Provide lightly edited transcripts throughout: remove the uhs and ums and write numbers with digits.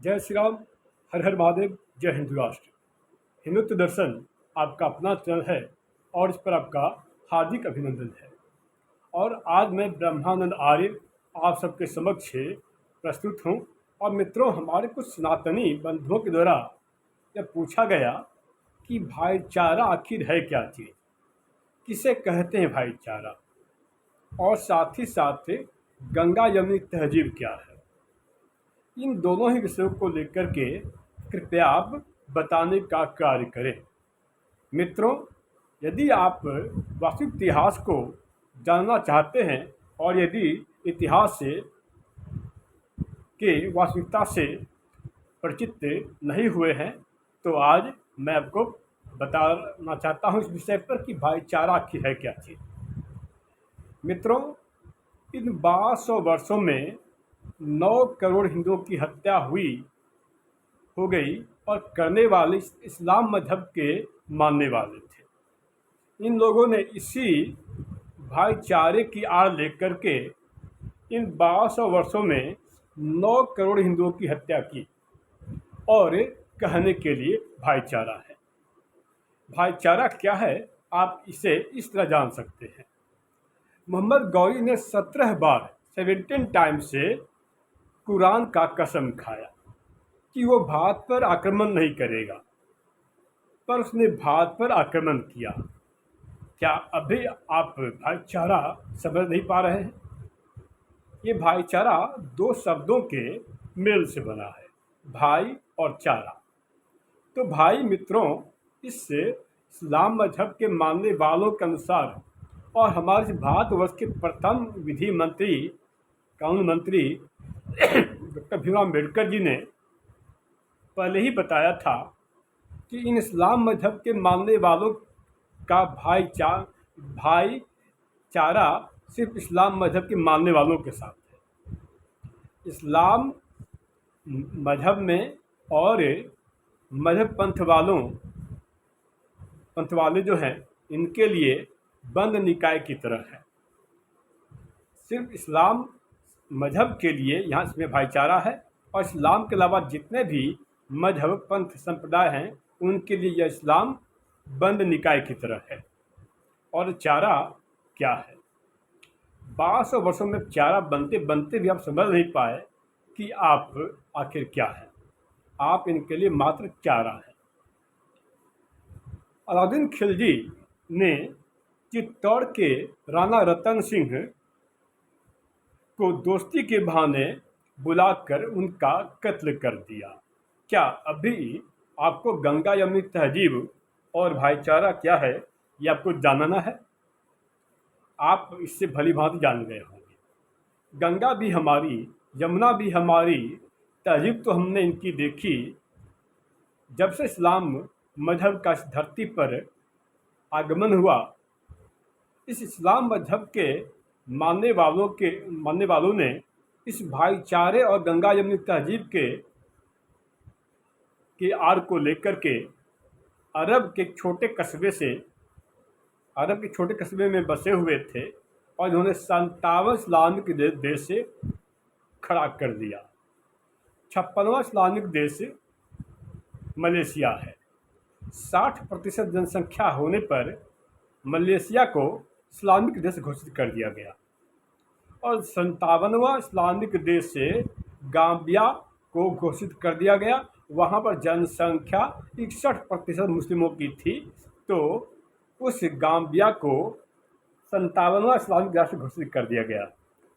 जय श्री राम। हर हर महादेव। जय हिंदू राष्ट्र। हिंदुत्व दर्शन आपका अपना चैनल है और इस पर आपका हार्दिक अभिनंदन है। और आज मैं ब्रह्मानंद आर्य आप सबके समक्ष प्रस्तुत हूँ। और मित्रों, हमारे कुछ सनातनी बंधुओं के द्वारा यह पूछा गया कि भाईचारा आखिर है क्या चीज़, किसे कहते हैं भाईचारा, और साथ ही साथ गंगा यमुनी तहजीब क्या है। इन दोनों ही विषयों को लेकर के कृपया आप बताने का कार्य करें। मित्रों, यदि आप वास्तविक इतिहास को जानना चाहते हैं और यदि इतिहास से के वास्तविकता से परिचित नहीं हुए हैं तो आज मैं आपको बताना चाहता हूं इस विषय पर कि भाईचारा आखिर है क्या चीज़। मित्रों, इन 1200 वर्षों में 9 करोड़ हिंदुओं की हत्या हो गई और करने वाले इस्लाम मजहब के मानने वाले थे। इन लोगों ने इसी भाईचारे की आड़ लेकर के इन 1200 वर्षों में 9 करोड़ हिंदुओं की हत्या की और कहने के लिए भाईचारा है। भाईचारा क्या है, आप इसे इस तरह जान सकते हैं। मोहम्मद गौरी ने 17 बार 17 टाइम से कुरान का कसम खाया कि वो भारत पर आक्रमण नहीं करेगा, पर उसने भारत पर आक्रमण किया। क्या अभी आप भाईचारा समझ नहीं पा रहे हैं? ये भाईचारा दो शब्दों के मेल से बना है, भाई और चारा। तो भाई मित्रों, इससे इस्लाम मजहब के मानने वालों के अनुसार और हमारे भारतवर्ष के प्रथम विधि मंत्री, कानून मंत्री डॉक्टर भीमराव अम्बेडकर जी ने पहले ही बताया था कि इन इस्लाम मजहब के मानने वालों का भाईचारा सिर्फ इस्लाम मजहब के मानने वालों के साथ है। इस्लाम मजहब में और मजहब पंथ वाले जो हैं, इनके लिए बंद निकाय की तरह है। सिर्फ इस्लाम मजहब के लिए यहाँ इसमें भाईचारा है और इस्लाम के अलावा जितने भी मजहब पंथ संप्रदाय हैं उनके लिए यह इस्लाम बंद निकाय की तरह है। और चारा क्या है? 1200 वर्षों में चारा बनते बनते भी आप समझ नहीं पाए कि आप आखिर क्या है। आप इनके लिए मात्र चारा है। अलाउद्दीन खिलजी ने चित्तौड़ के राणा रतन सिंह को दोस्ती के बहाने बुलाकर उनका कत्ल कर दिया। क्या अभी आपको गंगा यमुनी तहजीब और भाईचारा क्या है ये आपको जानना है? आप इससे भली भांति जान गए होंगे। गंगा भी हमारी, यमुना भी हमारी, तहजीब तो हमने इनकी देखी जब से इस्लाम मजहब का इस धरती पर आगमन हुआ। इस इस्लाम मजहब के मानने वालों ने इस भाईचारे और गंगा यमुनी तहजीब के आड़ को लेकर के अरब के छोटे कस्बे में बसे हुए थे और इन्होंने 57 इस्लामिक देश से खड़ा कर दिया। 56वां इस्लामिक देश मलेशिया है। 60% जनसंख्या होने पर मलेशिया को इस्लामिक देश घोषित कर दिया गया और 57वां इस्लामिक देश से गाम्बिया को घोषित कर दिया गया। वहाँ पर जनसंख्या 61% मुस्लिमों की थी, तो उस गाम्बिया को 57वां इस्लामिक राष्ट्र घोषित कर दिया गया।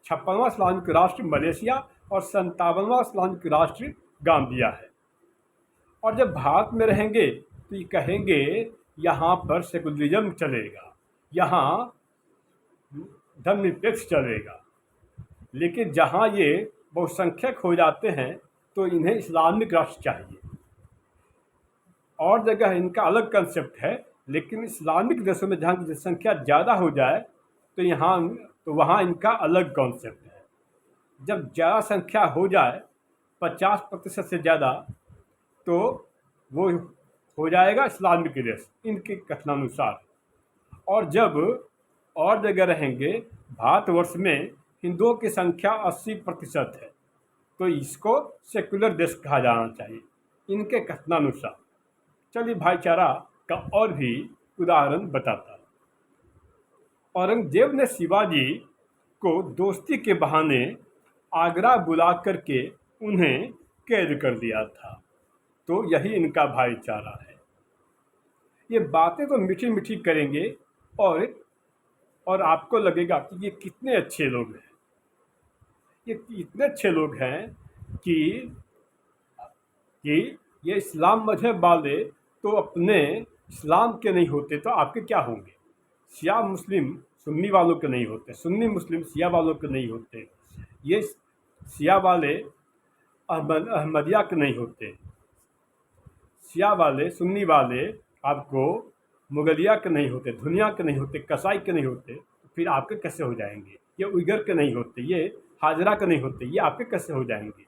56वां इस्लामिक राष्ट्र मलेशिया और 57वां इस्लामिक राष्ट्र गाम्बिया है। और जब भारत में रहेंगे तो ये कहेंगे यहाँ पर सेकुलरिज्म चलेगा, यहाँ धर्मनिरपेक्ष चलेगा। लेकिन जहाँ ये बहुसंख्यक हो जाते हैं तो इन्हें इस्लामिक राष्ट्र चाहिए। और जगह इनका अलग कंसेप्ट है, लेकिन इस्लामिक देशों में जहाँ की जनसंख्या ज़्यादा हो जाए तो वहाँ इनका अलग कॉन्सेप्ट है। जब ज़्यादा संख्या हो जाए 50% से ज़्यादा, तो वो हो जाएगा इस्लामिक देश इनके कथनानुसार। और जब और जगह रहेंगे, भारतवर्ष में हिंदुओं की संख्या 80% है तो इसको सेकुलर देश कहा जाना चाहिए इनके कथनानुसार। चलिए भाईचारा का और भी उदाहरण बताता हूँ। औरंगजेब ने शिवाजी को दोस्ती के बहाने आगरा बुला करके उन्हें कैद कर दिया था। तो यही इनका भाईचारा है। ये बातें तो मीठी मीठी करेंगे और आपको लगेगा कि ये कितने अच्छे लोग हैं। ये इतने अच्छे लोग हैं कि ये इस्लाम मजहब वाले तो अपने इस्लाम के नहीं होते तो आपके क्या होंगे? शिया मुस्लिम सुन्नी वालों के नहीं होते, सुन्नी मुस्लिम शिया वालों के नहीं होते, ये शिया वाले अहमदिया के नहीं होते, शिया वाले सुन्नी वाले आपको मुगलिया के नहीं होते, धुनिया के नहीं होते, कसाई के नहीं होते, तो फिर आपके कैसे हो जाएंगे? ये उइगर के नहीं होते, ये हाजरा के नहीं होते, ये आपके कैसे हो जाएंगे?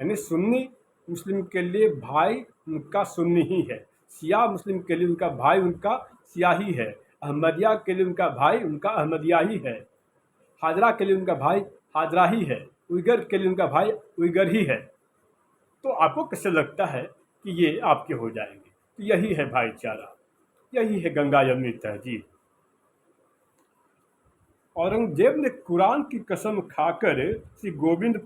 यानी सुन्नी मुस्लिम के लिए भाई उनका सुन्नी ही है, शिया मुस्लिम के लिए उनका भाई उनका शिया ही है, अहमदिया के लिए उनका भाई उनका अहमदिया ही है, हाजरा के लिए उनका भाई हाजरा ही है, उइगर के लिए उनका भाई उइगर ही है। तो आपको कैसे लगता है कि ये आपके हो जाएंगे? तो यही है भाईचारा, यही है गंगा यमुनी तहजीब। औरंगजेब ने कुरान की कसम खाकर श्री गोविंद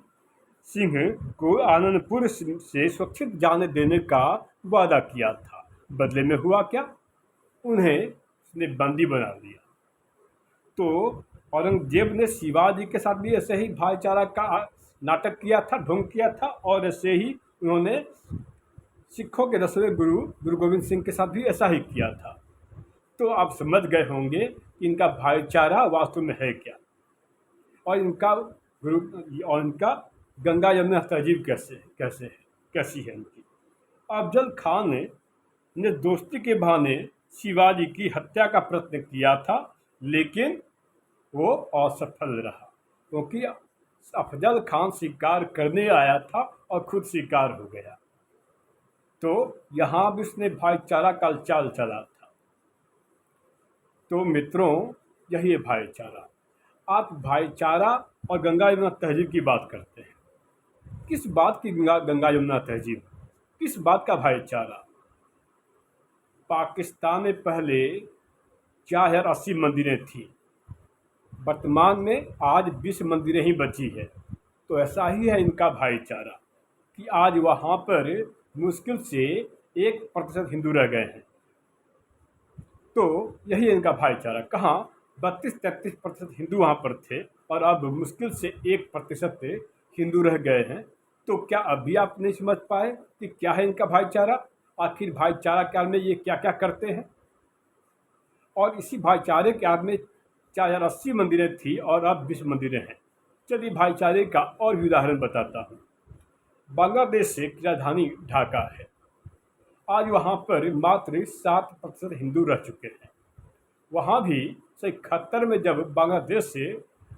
सिंह को आनंदपुर से सुरक्षित जाने देने का वादा किया था। बदले में हुआ क्या? उन्हें उसने बंदी बना दिया। तो औरंगजेब ने शिवाजी के साथ भी ऐसे ही भाईचारा का नाटक किया था, ढोंग किया था, और ऐसे ही उन्होंने सिखों के 10वें गुरु गोविंद सिंह के साथ भी ऐसा ही किया था। तो आप समझ गए होंगे कि इनका भाईचारा वास्तव में है क्या, और इनका गंगा यमुना तहजीब कैसी है इनकी। अफजल खान ने दोस्ती के बहाने शिवाजी की हत्या का प्रयत्न किया था, लेकिन वो असफल रहा, क्योंकि अफजल खान शिकार करने आया था और खुद शिकार हो गया। तो यहाँ भी उसने भाईचारा का चाल चला था। तो मित्रों, यही है भाईचारा। आप भाईचारा और गंगा यमुना तहजीब की बात करते हैं। किस बात की गंगा यमुना तहजीब? किस बात का भाईचारा? पाकिस्तान में पहले 4080 मंदिरें थी, वर्तमान में आज 20 मंदिरें ही बची है। तो ऐसा ही है इनका भाईचारा कि आज वहाँ पर मुश्किल से 1% हिंदू रह गए हैं। तो यही इनका भाईचारा। कहाँ 32-33% हिंदू वहाँ पर थे, और अब मुश्किल से 1% हिंदू रह गए हैं। तो क्या अभी आप नहीं समझ पाए कि क्या है इनका भाईचारा? आखिर भाईचारा के आड़ में ये क्या क्या करते हैं? और इसी भाईचारे के आड़ में 4080 मंदिरें थी और अब 20 मंदिरें हैं। चलिए भाईचारे का और भी उदाहरण बताता हूँ। बांग्लादेश से राजधानी ढाका है। आज वहाँ पर मात्र 7% हिंदू रह चुके हैं। वहाँ भी 1971 में जब बांग्लादेश से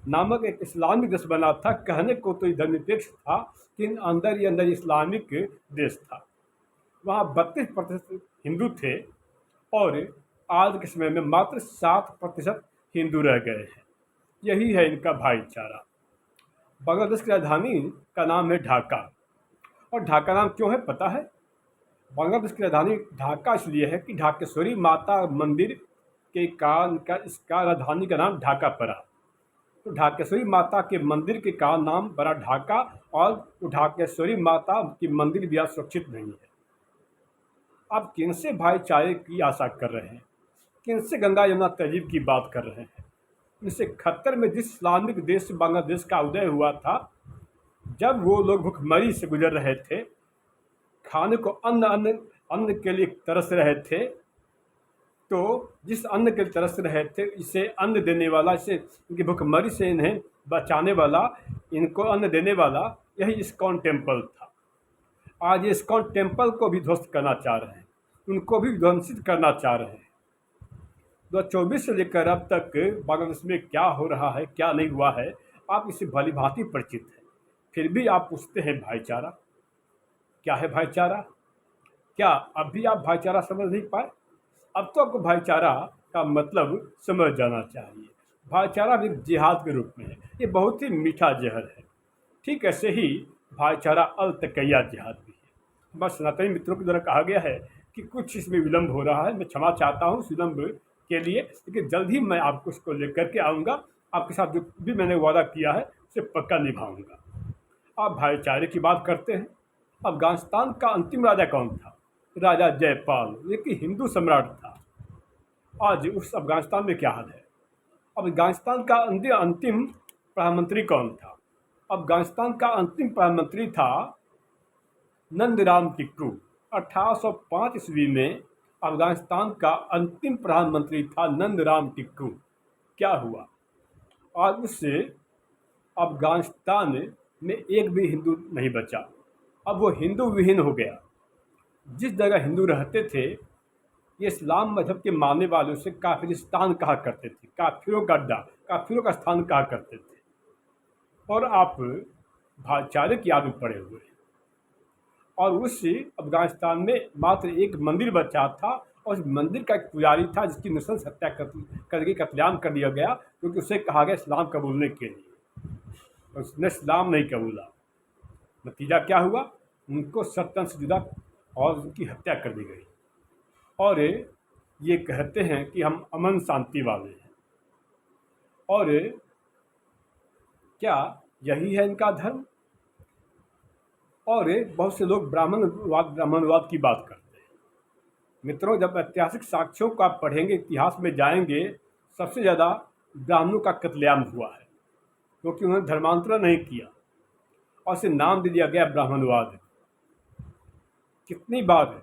नामक एक इस्लामिक देश बना था, कहने को तो धर्मनिरपेक्ष था, लेकिन अंदर ही अंदर इस्लामिक देश था। वहाँ 32% हिंदू थे और आज के समय में मात्र 7% हिंदू रह गए हैं। यही है इनका भाईचारा। बांग्लादेश की राजधानी का नाम है ढाका। और ढाका नाम क्यों है पता है? बांग्लादेश की राजधानी ढाका इसलिए है कि ढाकेश्वरी माता मंदिर के कारण इसका राजधानी का नाम ढाका पड़ा। तो ढाकेश्वरी माता के मंदिर के कारण नाम पड़ा ढाका, और ढाकेश्वरी माता की मंदिर भी आज सुरक्षित नहीं है। आप किनसे भाईचारे की आशा कर रहे हैं? किनसे गंगा यमुना तहजीब की बात कर रहे हैं? 1971 में जिस इस्लामिक देश बांग्लादेश का उदय हुआ था, जब वो लोग भुखमरी से गुजर रहे थे, खाने को अन्न के लिए तरस रहे थे, तो जिस अन्न के लिए तरस रहे थे, इसे अन्न देने वाला, इसे इनकी भुखमरी से इन्हें बचाने वाला, इनको अन्न देने वाला यही इस्कॉन टेम्पल था। आज ये इस्कॉन टेम्पल को भी ध्वस्त करना चाह रहे हैं, उनको भी ध्वंसित करना चाह रहे हैं। 2024 से लेकर अब तक बांग्लादेश में क्या हो रहा है, क्या नहीं हुआ है, आप इससे भली भांति परिचित हैं। फिर भी आप पूछते हैं भाईचारा क्या है? भाईचारा क्या अब भी आप भाईचारा समझ नहीं पाए? अब तो आपको भाईचारा का मतलब समझ जाना चाहिए। भाईचारा भी जिहाद के रूप में है। ये बहुत ही मीठा जहर है। ठीक ऐसे ही भाईचारा अल तकैया जिहाद भी है। बस सनातनी मित्रों के द्वारा कहा गया है कि कुछ इसमें विलम्ब हो रहा है, मैं क्षमा चाहता हूँ इस विलम्ब के लिए, लेकिन जल्द ही मैं आपको इसको लेकर के आऊँगा। आपके साथ जो भी मैंने वादा किया है उसे पक्का निभाऊंगा। आप भाईचारे की बात करते हैं। अफगानिस्तान का अंतिम राजा कौन था? राजा जयपाल, ये कि हिंदू सम्राट था। आज उस अफगानिस्तान में क्या हाल है? अफगानिस्तान का अंतिम प्रधानमंत्री कौन था? अफगानिस्तान का अंतिम प्रधानमंत्री था नंदराम टिक्कू। 1805 ईस्वी में अफगानिस्तान का अंतिम प्रधानमंत्री था नंदराम टिक्कू। क्या हुआ? आज उससे अफगानिस्तान में एक भी हिंदू नहीं बचा। अब वो हिंदू विहीन हो गया। जिस जगह हिंदू रहते थे, ये इस्लाम मजहब के मानने वालों से काफिरिस्तान कहा करते थे, काफिरों का अड्डा, काफिरों का स्थान कहा करते थे। और आप भाईचारे की आग में पड़े हुए हैं। और उस अफगानिस्तान में मात्र एक मंदिर बचा था, और उस मंदिर का एक पुजारी था जिसकी नृशंस हत्या करके कत्लेआम कर दिया गया, क्योंकि उसे कहा गया इस्लाम कबूलने के लिए। उसने इस्लाम नहीं कबूला। नतीजा क्या हुआ? उनको सत्तन से जुदा और उनकी हत्या कर दी गई। और ये कहते हैं कि हम अमन शांति वाले हैं। और क्या यही है इनका धर्म? और बहुत से लोग ब्राह्मणवाद की बात करते हैं। मित्रों, जब ऐतिहासिक साक्ष्यों को आप पढ़ेंगे, इतिहास में जाएंगे, सबसे ज़्यादा ब्राह्मणों का कत्लेआम हुआ है, क्योंकि उन्होंने धर्मांतरण नहीं किया और इसे नाम दे दिया गया ब्राह्मणवाद। कितनी बार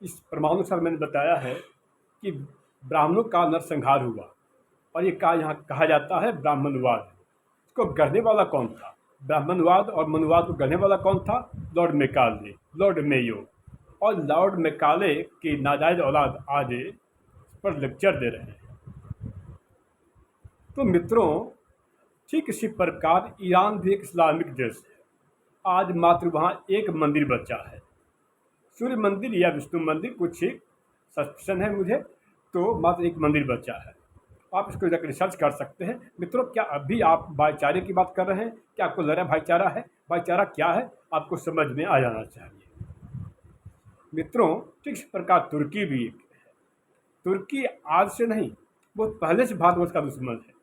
इस परमाणु सर मैंने बताया है कि ब्राह्मणों का नरसंहार हुआ, और ये यहाँ कहा जाता है ब्राह्मणवाद। इसको गढ़ने वाला कौन था? ब्राह्मणवाद और मनुवाद को गढ़ने वाला कौन था? Lord Macaulay, Lord Mayo. और लॉर्ड मैकाले की नाजायज औलाद आज इस पर लेक्चर दे रहे हैं। तो मित्रों, ठीक इसी प्रकार ईरान भी एक इस्लामिक देश है। आज मात्र वहाँ एक मंदिर बचा है, सूर्य मंदिर या विष्णु मंदिर, कुछ सस्पेंशन है मुझे, तो मात्र एक मंदिर बचा है। आप इसको जाकर रिसर्च कर सकते हैं। मित्रों, क्या अभी आप भाईचारे की बात कर रहे हैं? क्या आपको लग रहा है भाईचारा है? भाईचारा क्या है आपको समझ में आ जाना चाहिए। मित्रों, ठीक इस प्रकार तुर्की भी एक है। तुर्की आज से नहीं, वो पहले से भारतवर्ष का दुश्मन है।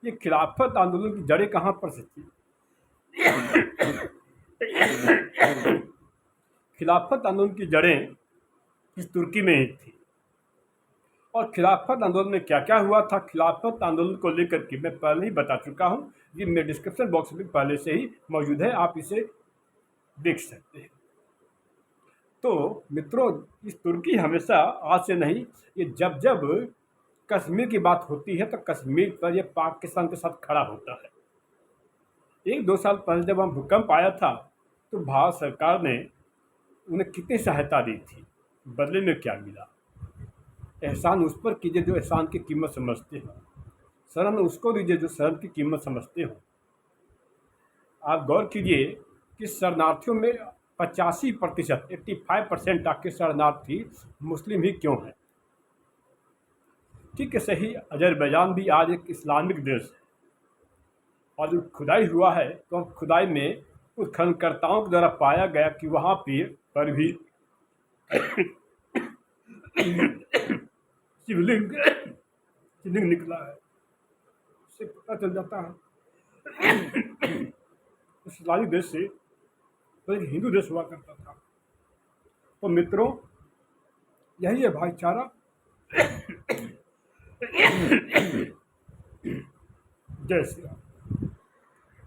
ये खिलाफत आंदोलन की जड़ें कहाँ पर से थी? खिलाफत आंदोलन की जड़ें इस तुर्की में ही थी। और खिलाफत आंदोलन में क्या क्या हुआ था? खिलाफत आंदोलन को लेकर के मैं पहले ही बता चुका हूँ, ये मेरे डिस्क्रिप्शन बॉक्स में पहले से ही मौजूद है, आप इसे देख सकते हैं। तो मित्रों, इस तुर्की हमेशा आज से नहीं, ये जब जब कश्मीर की बात होती है तो कश्मीर पर यह पाकिस्तान के साथ खड़ा होता है। 1-2 साल पहले जब वहाँ भूकंप आया था, तो भारत सरकार ने उन्हें कितनी सहायता दी थी, बदले में क्या मिला? एहसान उस पर कीजिए जो एहसान की कीमत समझते हो, शर्म उसको दीजिए जो शर्म की कीमत समझते हो। आप गौर कीजिए कि शरणार्थियों में 85%, 85% आपके शरणार्थी मुस्लिम ही क्यों हैं? ठीक है, सही, अजरबैजान भी आज एक इस्लामिक देश है। और जो खुदाई हुआ है, तो खुदाई में उस खननकर्ताओं के द्वारा पाया गया कि वहाँ पर भी शिवलिंग निकला है। उससे पता चल जाता है इस्लामिक देश से तो एक हिंदू देश हुआ करता था। तो मित्रों, यही है भाईचारा। जय श्री राम।